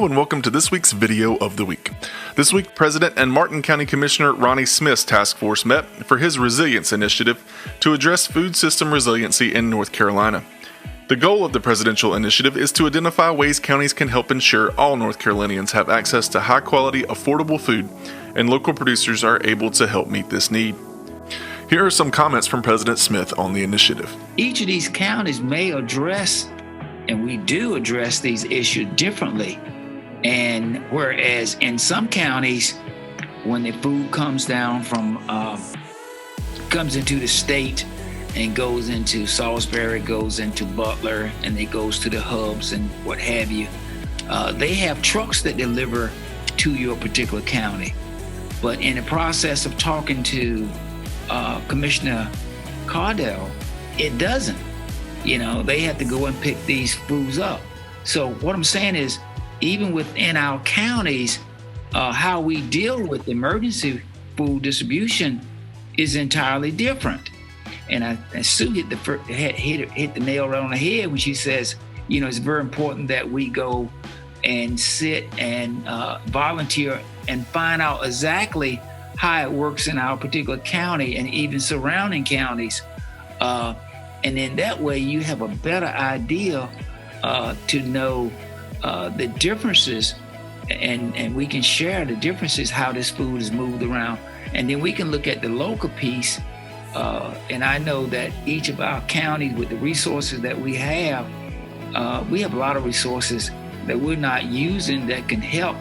Hello and welcome to this week's video of the week. This week, President and Martin County Commissioner Ronnie Smith's task force met for his Resilience Initiative to address food system resiliency in North Carolina. The goal of the presidential initiative is to identify ways counties can help ensure all North Carolinians have access to high-quality, affordable food, and local producers are able to help meet this need. Here are some comments from President Smith on the initiative. Each of these counties may address, and we do address these issues differently. And whereas in some counties, when the food comes down comes into the state and goes into Salisbury, goes into Butler, and it goes to the hubs and what have you, they have trucks that deliver to your particular county. But in the process of talking to Commissioner Cardell, it doesn't. They have to go and pick these foods up. So what I'm saying is, even within our counties, how we deal with emergency food distribution is entirely different. And Sue hit the nail right on the head when she says, it's very important that we go and sit and volunteer and find out exactly how it works in our particular county and even surrounding counties. And in that way, you have a better idea to know the differences, and we can share the differences, how this food is moved around. And then we can look at the local piece. And I know that each of our counties, with the resources that we have a lot of resources that we're not using that can help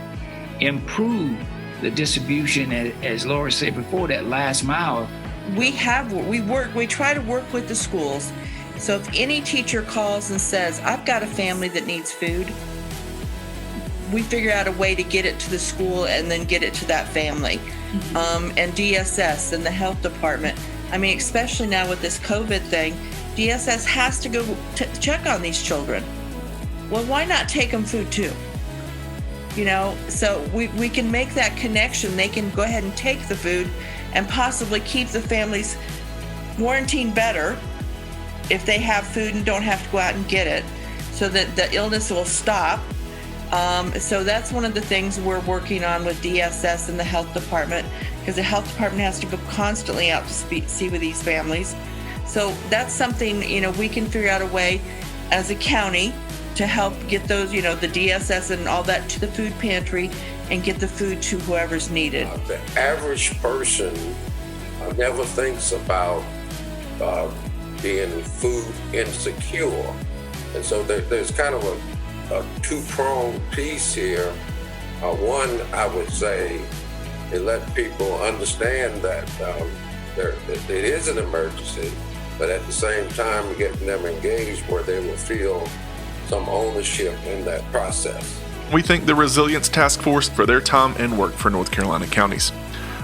improve the distribution, as Laura said before, that last mile. We try to work with the schools. So if any teacher calls and says, I've got a family that needs food, we figure out a way to get it to the school and then get it to that family. And DSS and the health department. Especially now with this COVID thing, DSS has to go check on these children. Well, why not take them food too? So we can make that connection. They can go ahead and take the food and possibly keep the families quarantined better if they have food and don't have to go out and get it, so that the illness will stop. So that's one of the things we're working on with DSS and the health department, because the health department has to go constantly out to see with these families. So that's something, we can figure out a way as a county to help get those, the DSS and all that to the food pantry and get the food to whoever's needed. The average person never thinks about being food insecure. And so there's kind of a two-pronged piece here. One, I would say, it let people understand that it is an emergency, but at the same time getting them engaged where they will feel some ownership in that process. We thank the Resilience Task Force for their time and work for North Carolina counties.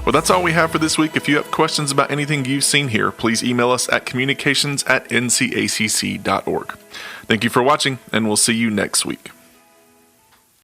Well, that's all we have for this week. If you have questions about anything you've seen here, please email us at communications@ncacc.org. Thank you for watching, and we'll see you next week.